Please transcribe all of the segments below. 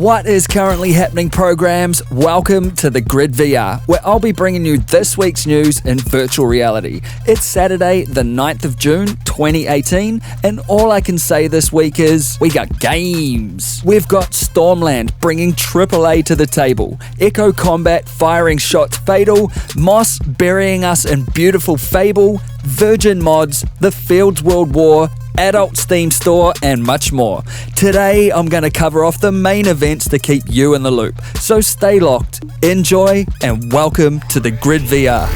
What is currently happening, programs? Welcome to the Grid VR, where I'll be bringing you this week's news in virtual reality. It's Saturday, the 9th of June, 2018, and all I can say this week is we got games. We've got Stormland bringing AAA to the table, Echo Combat firing shots fatal, Moss burying us in beautiful Fable, Virgin Mods, The Fields World War, Adult Steam Store, and much more. Today, I'm going to cover off the main events to keep you in the loop. So stay locked, enjoy, and welcome to the Grid VR.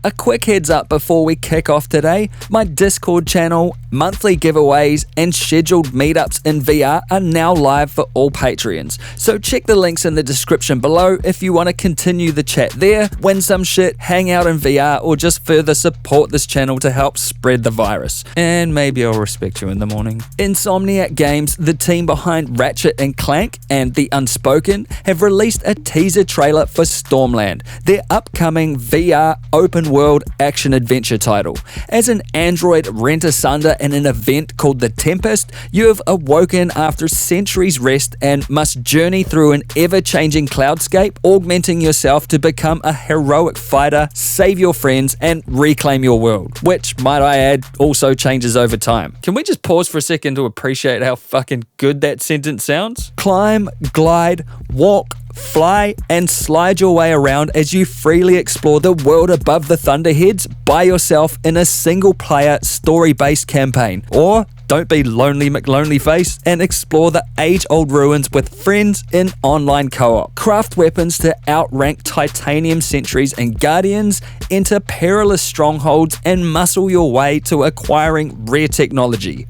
A quick heads up before we kick off today, my Discord channel, monthly giveaways, and scheduled meetups in VR are now live for all Patreons. So check the links in the description below if you want to continue the chat there, win some shit, hang out in VR, or just further support this channel to help spread the virus. And maybe I'll respect you in the morning. Insomniac Games, the team behind Ratchet & Clank and The Unspoken, have released a teaser trailer for Stormland, their upcoming VR open world action-adventure title. As an android rent asunder in an event called The Tempest, you have awoken after centuries rest and must journey through an ever-changing cloudscape, augmenting yourself to become a heroic fighter, save your friends, and reclaim your world, which, might I add, also changes over time. Can we just pause for a second to appreciate how fucking good that sentence sounds? Climb, glide, walk, fly, and slide your way around as you freely explore the world above the Thunderheads by yourself in a single-player, story-based campaign. Or don't be lonely McLonelyface and explore the age-old ruins with friends in online co-op. Craft weapons to outrank titanium sentries and guardians, enter perilous strongholds, and muscle your way to acquiring rare technology.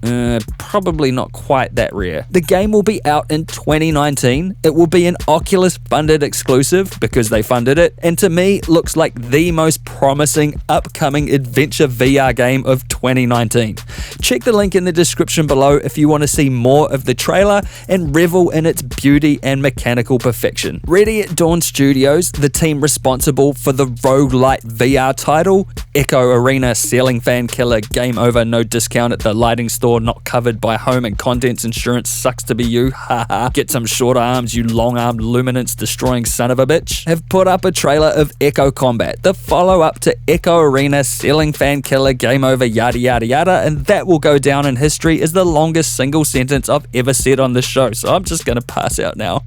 Probably not quite that rare. The game will be out in 2019. It will be an Oculus-funded exclusive because they funded it, and to me, looks like the most promising upcoming adventure VR game of 2019. Check the link in the description below if you want to see more of the trailer and revel in its beauty and mechanical perfection. Ready at Dawn Studios, the team responsible for the roguelite VR title, Echo Arena Ceiling Fan Killer, game over, no discount at the lighting store, not covered by home and contents insurance, sucks to be you, haha. Get some short arms, you long-armed luminance destroying son of a bitch, have put up a trailer of Echo Combat, the follow-up to Echo Arena Ceiling Fan Killer, game over, yada yada yada, and that will go down in history as the longest single sentence I've ever said on this show, so I'm just gonna pass out now.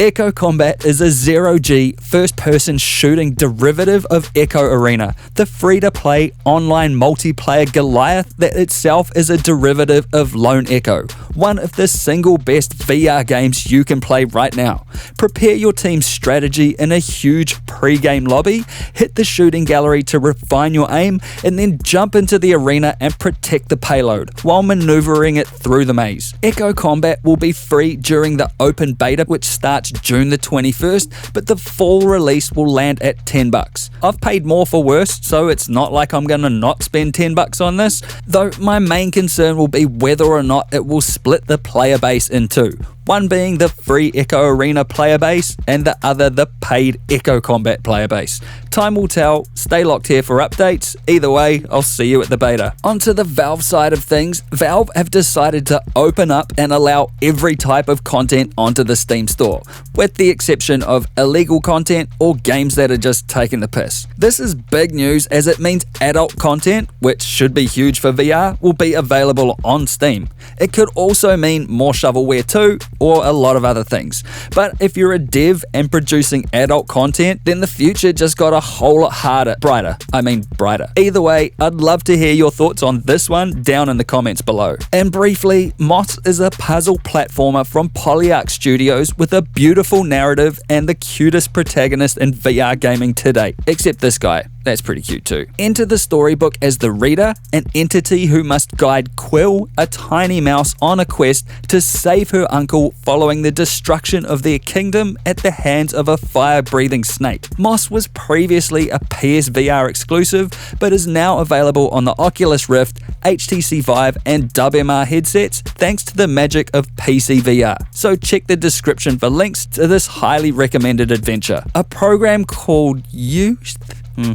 Echo Combat is a zero-G first-person shooting derivative of Echo Arena, the free-to-play online multiplayer Goliath that itself is a derivative of Lone Echo, one of the single best VR games you can play right now. Prepare your team's strategy in a huge pre-game lobby, hit the shooting gallery to refine your aim, and then jump into the arena and protect the payload while maneuvering it through the maze. Echo Combat will be free during the open beta, which starts June the 21st, but the full release will land at $10. I've paid more for worse, so it's not like I'm gonna not spend $10 on this, though my main concern will be whether or not it will split the player base in two. One being the free Echo Arena player base, and the other the paid Echo Combat player base. Time will tell, stay locked here for updates. Either way, I'll see you at the beta. Onto the Valve side of things, Valve have decided to open up and allow every type of content onto the Steam store, with the exception of illegal content or games that are just taking the piss. This is big news as it means adult content, which should be huge for VR, will be available on Steam. It could also mean more shovelware too, or a lot of other things. But if you're a dev and producing adult content, then the future just got a whole lot brighter. Either way, I'd love to hear your thoughts on this one down in the comments below. And briefly, Moss is a puzzle platformer from Polyarc Studios with a beautiful narrative and the cutest protagonist in VR gaming to date. Except this guy. That's pretty cute too. Enter the storybook as the reader, an entity who must guide Quill, a tiny mouse, on a quest to save her uncle following the destruction of their kingdom at the hands of a fire-breathing snake. Moss was previously a PSVR exclusive, but is now available on the Oculus Rift, HTC Vive, and WMR headsets thanks to the magic of PC VR. So check the description for links to this highly recommended adventure. A program called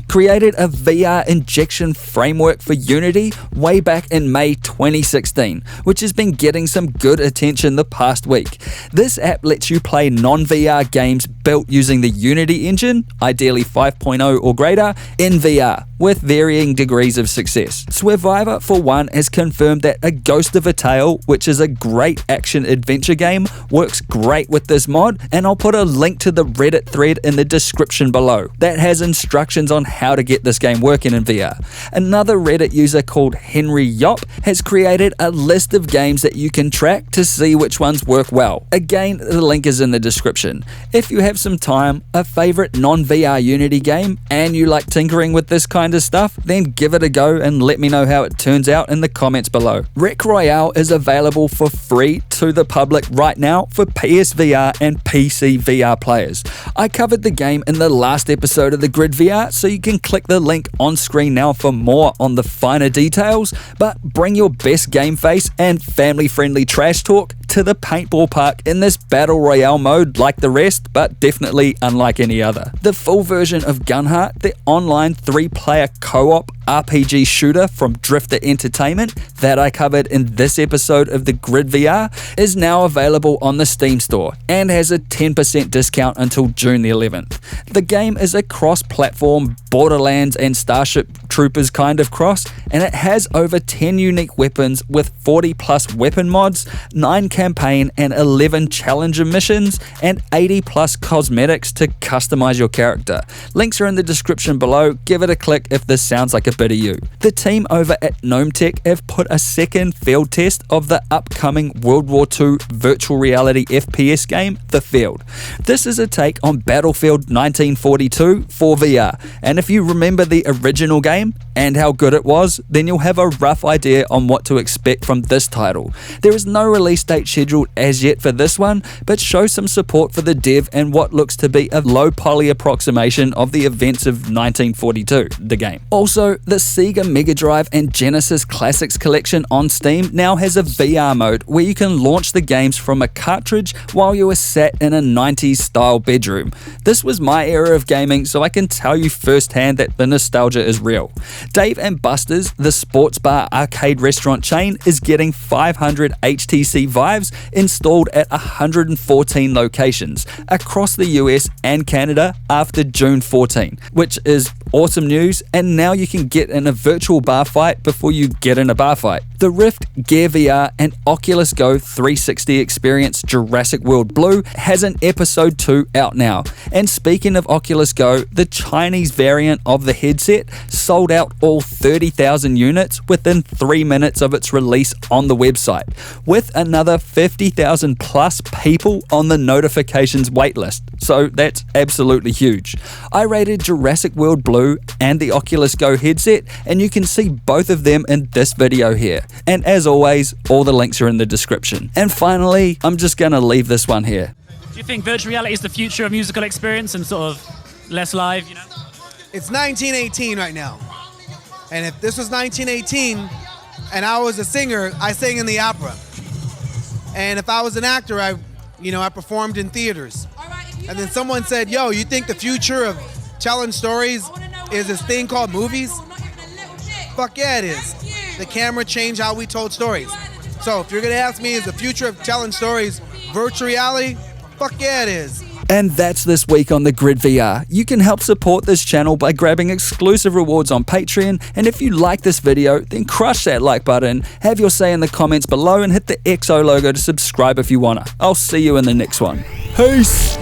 created a VR injection framework for Unity way back in May 2016, which has been getting some good attention the past week. This app lets you play non-VR games built using the Unity engine, ideally 5.0 or greater, in VR, with varying degrees of success. Survivor, for one, has confirmed that A Ghost of a Tale, which is a great action-adventure game, works great with this mod, and I'll put a link to the Reddit thread in the description below that has instructions on how to get this game working in VR. Another Reddit user called Henry Yop has created a list of games that you can track to see which ones work well. Again, the link is in the description. If you have some time, a favorite non-VR Unity game, and you like tinkering with this kind of stuff, then give it a go and let me know how it turns out in the comments below. Wreck Royale is available for free to the public right now for PSVR and PC VR players. I covered the game in the last episode of the Grid VR, so you can click the link on screen now for more on the finer details, but bring your best game face and family-friendly trash talk to the paintball park in this battle royale mode like the rest, but definitely unlike any other. The full version of Gunheart, the online 3-player co-op RPG shooter from Drifter Entertainment that I covered in this episode of the Grid VR, is now available on the Steam store and has a 10% discount until June the 11th. The game is a cross-platform Borderlands and Starship Troopers kind of cross, and it has over 10 unique weapons with 40 plus weapon mods, 9 campaign and 11 challenger missions, and 80 plus cosmetics to customize your character. Links are in the description below. Give it a click if this sounds like a bit of you. The team over at Gnome Tech have put a second field test of the upcoming World War II virtual reality FPS game, The Field. This is a take on Battlefield 1942 for VR, and if you remember the original game and how good it was, then you'll have a rough idea on what to expect from this title. There is no release date scheduled as yet for this one, but show some support for the dev and what looks to be a low poly approximation of the events of 1942, the game. Also, the Sega Mega Drive and Genesis Classics collection on Steam now has a VR mode where you can launch the games from a cartridge while you are sat in a 90s style bedroom. This was my era of gaming, so I can tell you firsthand that the nostalgia is real. Dave & Buster's, the sports bar arcade restaurant chain, is getting 500 HTC Vives installed at 114 locations across the US and Canada after June 14, which is awesome news, and now you can get in a virtual bar fight before you get in a bar fight. The Rift, Gear VR, and Oculus Go 360 experience Jurassic World Blue has an episode 2 out now. And speaking of Oculus Go, the Chinese variant of the headset sold out all 30,000 units within 3 minutes of its release on the website, with another 50,000 plus people on the notifications waitlist. So that's absolutely huge. I rated Jurassic World Blue and the Oculus Go headset, and you can see both of them in this video here. And as always, all the links are in the description. And finally, I'm just gonna leave this one here. Do you think virtual reality is the future of musical experience and sort of less live, you know? It's 1918 right now. And if this was 1918 and I was a singer, I sang in the opera. And if I was an actor, I performed in theaters. And then someone said, yo, you think the future of telling stories is this thing called movies? Fuck yeah, it is. The camera changed how we told stories. So if you're gonna ask me, is the future of telling stories virtual reality? Fuck yeah, it is. And that's this week on the Grid VR. You can help support this channel by grabbing exclusive rewards on Patreon, and if you like this video, then crush that like button, have your say in the comments below, and hit the XO logo to subscribe if you wanna. I'll see you in the next one. Peace!